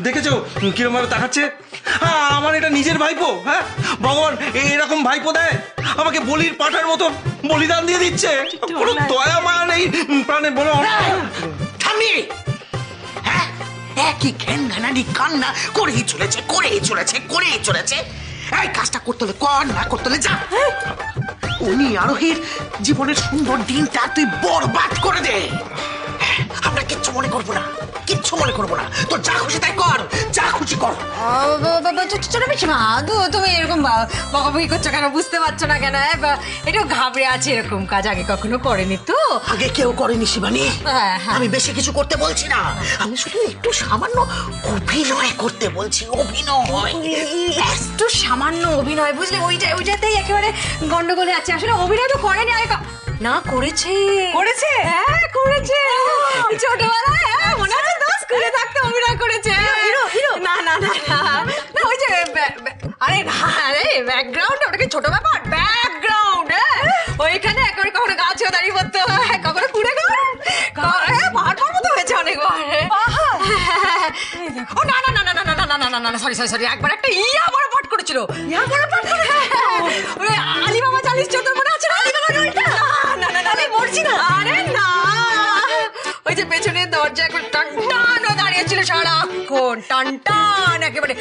দেখেছো কিরম ভাবে তাকাচ্ছে? আমার এটা নিজের ভাইপো। হ্যাঁ, ভগবান এরকম ভাইপো দেয় আমাকে? বলির পাঠার মতো বলিদান দিয়ে দিচ্ছে, কোনো দয়া মায়া নেই প্রাণে। বলো থামি, হ্যাঁ একই ঘ্যানঘানানি কান্না করেই চলেছে। এই কাজটা করতে হলে কর, না করতে হলে যা। উনি আরোহীর জীবনের সুন্দর দিনটা তুই বরবাদ করে দে। আমরা কিচ্ছু মনে করবো না। তোর যা খুশি তাই কর, যা খুশি কর। ছোট পিসমা, তুমি এরকম বকাবকি করছো কেন? বুঝতে পারছো না কেন? একটু ঘাবড়ে আছে, এরকম কাজ আগে কখনো করেনি তো। আগে কেউ করেনি শিবানী। আমি বেশি কিছু করতে বলছি না, আমি শুধু একটু সামান্য অভিনয় করতে বলছি। একটু সামান্য অভিনয়, বুঝলে? ওইটাতেই একেবারে গন্ডগোলে আছে। আসলে অভিনয় তো করেনি আগে। না, করেছে। হ্যাঁ করেছে, ছোটবেলায়। মনে আছে তো, স্কুলে থাকতে অভিনয় করেছে। না না না না, ওই যে আরে ব্যাকগ্রাউন্ড, ওটাকে ছোট ব্যাপার। ব্যাকগ্রাউন্ড ওইখানে একেবারে কখনো গাছেও দাঁড়িয়ে পড়তো, কখনো কুড়ে পাহাড় পর্বত হয়েছে অনেকবার। ও না না না না না না না না না না, সরি, একবার একটা বড় পাঠ করেছিল। ওই আলিবাবা 40-14 মনে আছে? না না না, আমি মরছি না। আরে না, ওই যে পেছনের দরজা একবার টান দাঁড়িয়েছিল সারাক্ষণ, টান একেবারে।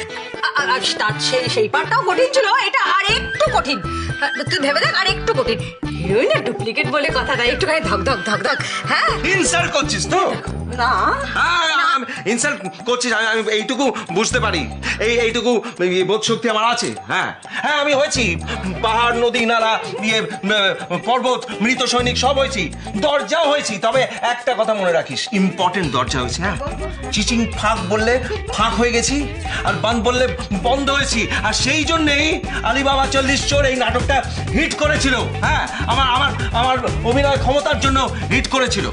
সেই পাঠটাও কঠিন ছিল, এটা আর একটু কঠিন। তুই ভেবে দেখ, আর একটু কঠিন। হিরোইনের ডুপ্লিকেট বলে কথা, তাই একটুখানি ধক। হ্যাঁ, ইনসাল্ট করছিস তো? না ইনসাল্ট করছিস, আমি এইটুকু বুঝতে পারি। এইটুকু বোধ শক্তি আমার আছে। হ্যাঁ, আমি হয়েছি পাহাড়, নদী, নালা, পর্বত, মৃত সৈনিক সব হয়েছি, দরজাও হয়েছি। তবে একটা কথা মনে রাখিস, ইম্পর্টেন্ট দরজা হয়েছে। হ্যাঁ, চিচিং ফাঁক বললে ফাঁক হয়ে গেছি, আর বান বললে বন্ধ হয়েছি। আর সেই জন্যেই আলিবাবা 40 চোর এই নাটকটা হিট করেছিল। হ্যাঁ, আমার অভিনয় ক্ষমতার জন্য হিট করেছিল।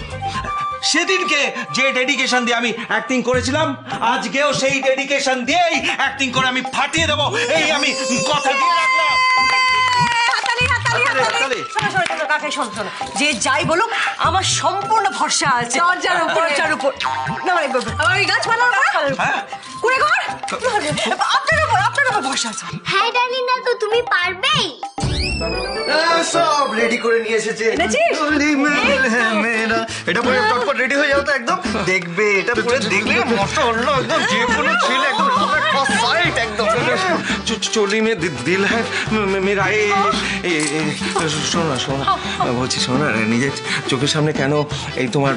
সেদিনকে যে ডেডিকেশন দিয়ে আমি অ্যাক্টিং করেছিলাম, আজকেও সেই ডেডিকেশন দিয়েই অ্যাক্টিং করে আমি ফাটিয়ে দেবো, এই আমি কথা দিয়ে রাখলাম। যে যাই বলুক, আমার সম্পূর্ণ ভরসা আছে দরজার উপর। আমার ওই গাছপালার আপনার উপর ভরসা আছে। হ্যাঁ ডার্লিং, তো তুমি পারবেই। সব রেডি করে নিয়ে এসেছে। এটা পরে চটপট রেডি হয়ে যাও তো একদম। দেখবে এটা পরে দেখবে মশাআল্লাহ, একদম যে কোনো ছেলে একদম সাইট একদম। চলি মে দিল হ্যায় মেরা। শোনা বলছি, শোনা, নিজের চোখের সামনে কেন এই তোমার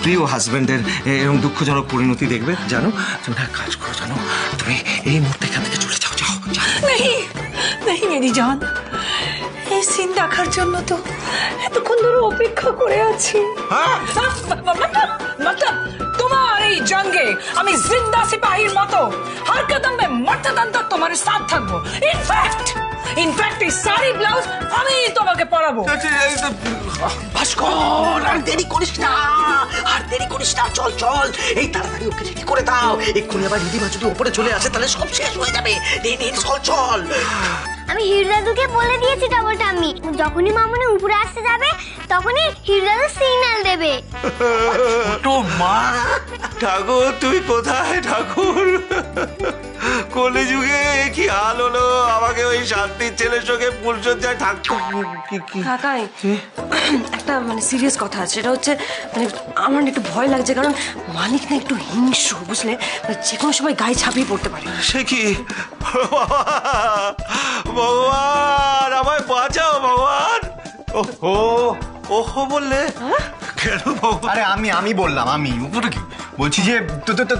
প্রিয় হাজবেন্ডের এরকম দুঃখজনক পরিণতি দেখবে? জানো, তুমি না কাজ করো, জানো, তুমি এই মুহূর্তে এখান থেকে চলে যাও। नहीं मेरी जान, এই সিন দেখার জন্য তো এতক্ষণ ধরে অপেক্ষা করে আছি। मतलब তোমার এই জঙ্গে আমি জিন্দা সিপাহীর মতো हर कदम में मरते दम तक तुम्हारे साथ থাকবো। ইনফ্যাক্ট এই শাড়ি ব্লাউজ আমি তোমাকে পরাবো। ভাস্কর, আর দেরি করিস না। চল, এই তাড়াতাড়ি ওকে রেডি করে দাও। এক্ষুনি আবার রিদিমা যদি উপরে চলে আসে তাহলে সব শেষ হয়ে যাবে। চল। আমি হিরদাদুকে বলে দিয়েছি ডবল টাম্মি, যখনই মামুনি উপরে আসতে যাবে তখনই হিরদাদু সিগন্যাল দেবে। তো মা, ঠাকুর তুমি কোথায়? ঠাকুর, কলিযুগে কি হাল হলো? আমাকে ওই শান্তির ছেলের সঙ্গে ফুলসজ্জায় ঠাকুর। কাকাই, একটা সিরিয়াস কথা আছে। সেটা হচ্ছে আমার একটু ভয় লাগছে, কারণ মানিক না একটু হিংস্র, বুঝলে? যে কোনো সময় গায়ে ছাপিয়ে পড়তে পারে। সে কি? ভগবান, আমায় বাঁচাও ভগবান। ওহো বললে কেন? আরে আমি বললাম, আমি কি বলছি যে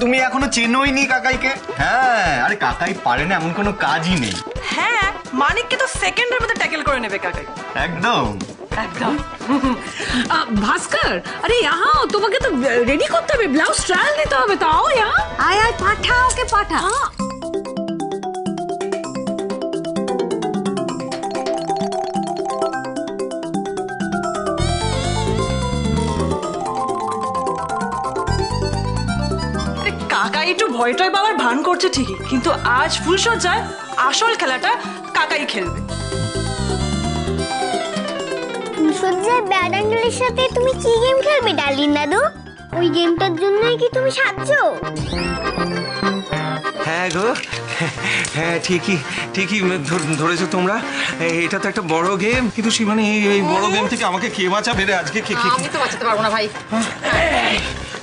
তুমি এখনো চেনোই নি কাকাইকে। হ্যাঁ, আরে কাকাই পারে না এমন কোনো কাজই নেই। হ্যাঁ, মানিককে তো সেকেন্ডের মধ্যে ট্যাকেল করে নেবে কাকাই। একদম। ভাস্কর, আরে यहाँ তোমাকে তো রেডি করতে হবে, ব্লাউজ ট্রায়াল দিতে হবে। তাও আয় পাঠা, ওকে পাঠা। কাকাই একটু ভয়টাই বাবার ভান করছে ঠিকই, কিন্তু আজ ফুলসজ্জায় আসল খেলাটা কাকাই খেলবে। ফুলসজ্জায় ব্যাড অ্যাঙ্গেলের সাথে তুমি কি গেম খেলবে ডার্লিং দাদু? ওই গেমটার জন্যই কি তুমি সাজছো? হ্যাঁ গো, হ্যাঁ ঠিকই ঠিকই ধরেছো তোমরা। এটা তো একটা বড় গেম, কিন্তু শিবানী এই বড় গেম থেকে আমাকে কে বাঁচাবে রে আজকে? আমি তো বাঁচাতে পারবো না ভাই।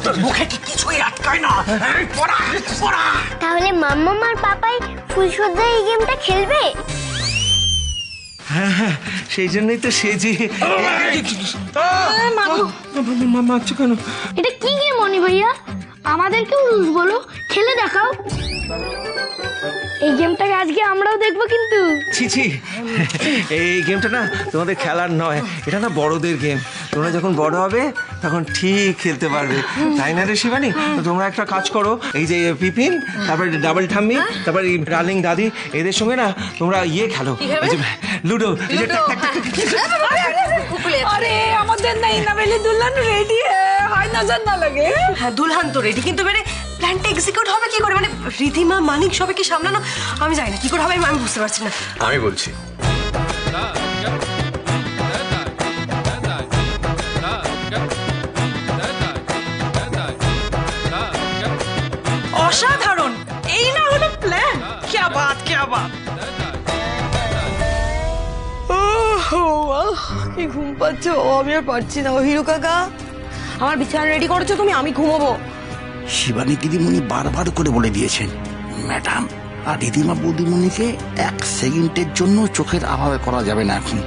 তোর মুখে কি কিছুই আটকায় না? এই, পড়া পড়া। তাহলে মাম্মাম আর পাপাই ফুলসজ্জা এই গেমটা খেলবে? হ্যাঁ হ্যাঁ, সেই জন্যই তো সেজি। মারছো কেন? এটা কি গেম মনি ভাইয়া? আমাদেরকেও রুলস বলো, খেলে দেখাও। এই গেমটাকে আজকে আমরাও দেখবো কিন্তু। ছি ছি, এই গেমটা না তোমাদের খেলার নয়, এটা না বড়দের গেম। তোমরা যখন বড় হবে তখন ঠিক খেলতে পারবে, তাই না রে শিবানী? তো তোমরা একটা কাজ করো, এই যে পিপিন, তারপরে ডাবল ঠাম্মি, তারপরে ডার্লিং দাদি, এদের সঙ্গে না তোমরা খেলো, এই যে লুডো, এই যে টাক টাক টাক টাক। अरे আমাদের নাই নবেলি দুলহান রেডি হয় নজর না লাগে। হ্যাঁ দুলহান তো রেডি, কিন্তু এবারে প্ল্যানটা এক্সিকিউট হবে কি করে? মানে রীতিমা মানিক সবাইকে সামলানো আমি জানি না কি করে হবে, আমি বুঝতে পারছি না। আমি বলছি। অসাধারণ, এই না হলো প্ল্যান। क्या बात क्या बात। কি ঘুম পাচ্ছে, আমি আর পারছি না। হিরো কাকা, আমার বিছানা রেডি করেছো তুমি? আমি ঘুমোবো। শিবানী দিদিমণি বারবার করে বলে দিয়েছেন, ম্যাডাম আর দিদিমা বৌদিমণিকে 1 সেকেন্ডের জন্য চোখের অভাবে করা যাবে না। এখন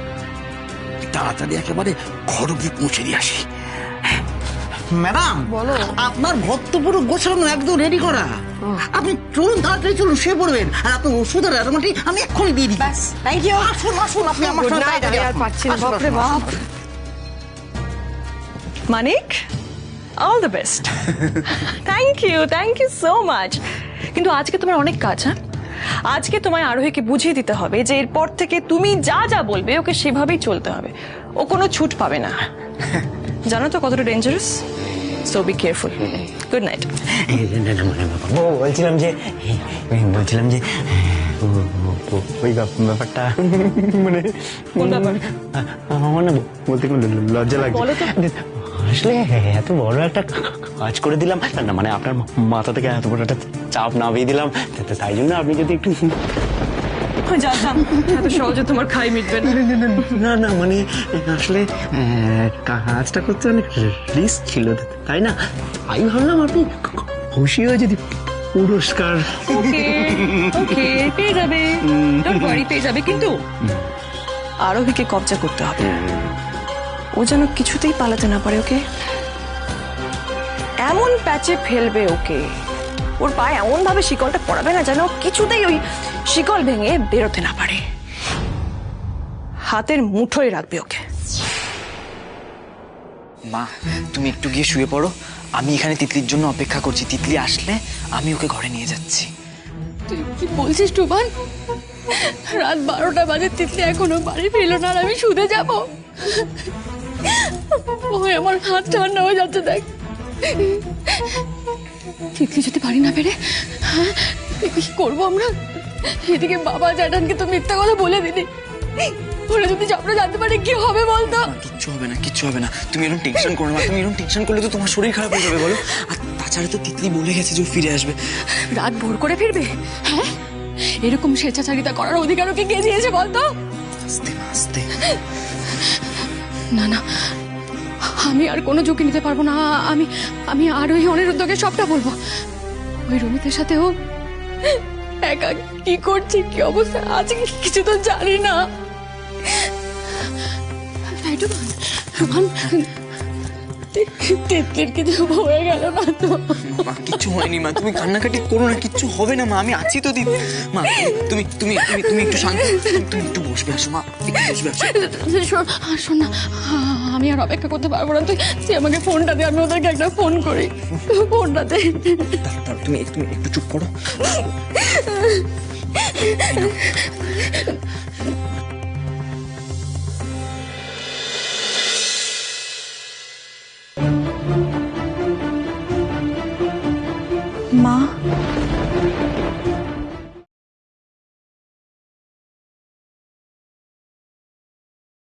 তাড়াতাড়ি একেবারে ঘর গিয়ে পৌঁছে দিয়ে আসি। ম্যাডাম বলো। আপনার ঘর তো পুরো গোছানো, একদম রেডি করা। আপনি চলুন, তাড়াতাড়ি চলুন, শুয়ে পড়বেন। আর আপনার ওষুধের অ্যারোমাটি আমি এক্ষুনি দিয়ে দিই। ব্যাস, থ্যাংক ইউ। আসুন আসুন, আপনি আমার গুড সাথে নাইট। আমি আর পারছি না, বাপরে বাপ। Manik, all the best. Thank you so much. কিন্তু আজকে তোমার অনেক কাজ। হ্যাঁ, আজকে তোমায় আরোহীকে বুঝিয়ে দিতে হবে যে এরপর থেকে তুমি যা যা বলবে ওকে সেভাবেই চলতে হবে, ও কোনো ছুট পাবে না। জানো তো কতটা dangerous, so be careful. Good night. বলছিলাম যে ওই ব্যাপারটা মানে কোন ব্যাপার? আমার না বলতে কোনো লজ্জা লাগছে। বলো তো। আসলে এত বড় একটা কাজ করে দিলাম না, মানে আপনার মাথা থেকে এত বড় একটা চাপ নামিয়ে দিলাম, তাই জন্য আপনি যদি একটু যা যা, এত সহজে তোমার খাই মিটবে না। না না, মানে আসলে কাজটা করতে অনেক রিস্ক ছিল, তাই না? আমি ভাবলাম আপনি খুশি হয়ে যদি পুরস্কার। ওকে ওকে, পেয়ে যাবে, ডোন্ট ওয়ারি, পেয়ে যাবে। কিন্তু আরোহীকে কবজা করতে হবে, ও যেন কিছুতেই পালাতে না পারে। ওকে এমন প্যাচে ফেলবে, ওকে ওর পায়ে এমন ভাবে শিকলটা পড়াবে না যেন ও কিছুতেই ওই শিকল ভেঙে বেরোতে না পারে। হাতের মুঠোয় রাখবে ওকে। মা, তুমি একটু গিয়ে শুয়ে পড়ো, আমি এখানে তিতলির জন্য অপেক্ষা করছি। তিতলি আসলে আমি ওকে ঘরে নিয়ে যাচ্ছি। তুই কি বলছিস টুবান? রাত 12টা বাজে, তিতলি এখনো বাড়ি ফিরলো না, আর আমি শুতে যাব? ওই আমার হাত ঠান্ডা হয়ে যাচ্ছে, দেখ। তিতলি যদি বাড়ি না ফেরে, হ্যাঁ কি করবো আমরা? এদিকে বাবা জ্যাঠানকে তো মিথ্যা কথা বলে দিলি, ওরা যদি আমরা জানতে পারে কি হবে বলতো? কিচ্ছু হবে না, কিচ্ছু হবে না, তুমি এরকম টেনশন করো না। তুমি এরকম টেনশন করলে তো তোমার শরীর খারাপ হয়ে যাবে, বলো। আর তাছাড়া তো তিতলি বলে গেছে যে ও ফিরে আসবে। রাত ভোর করে ফিরবে? হ্যাঁ, এরকম স্বেচ্ছাচারিতা করার অধিকার ওকে কে দিয়েছে বলতো? আস্তে আস্তে। না না, আমি আর কোনো ঝুঁকি নিতে পারবো না। আমি আর ওই অনিরুদ্ধকে সবটা বলবো। ওই রমিতের সাথে ও একা কি করছে, কি অবস্থা আছে কিছু তো জানি না। তাই টুবান, তিতলির কিছু হয়ে গেল না তো? মা, কিচ্ছু হয়নি মা, তুমি কান্নাকাটি করো না, কিচ্ছু হবে না মা, আমি আছি তো দিদি। মা তুমি তুমি তুমি তুমি একটু শান্ত, তুমি একটু বসবে আসো মা, একটু বসবে আসো। শোন না, আমি আর অপেক্ষা করতে পারবো না, তুই আমাকে ফোনটা দে, আমি ওদেরকে একটা ফোন করি। ফোনটা দে। তুমি একটু চুপ করো।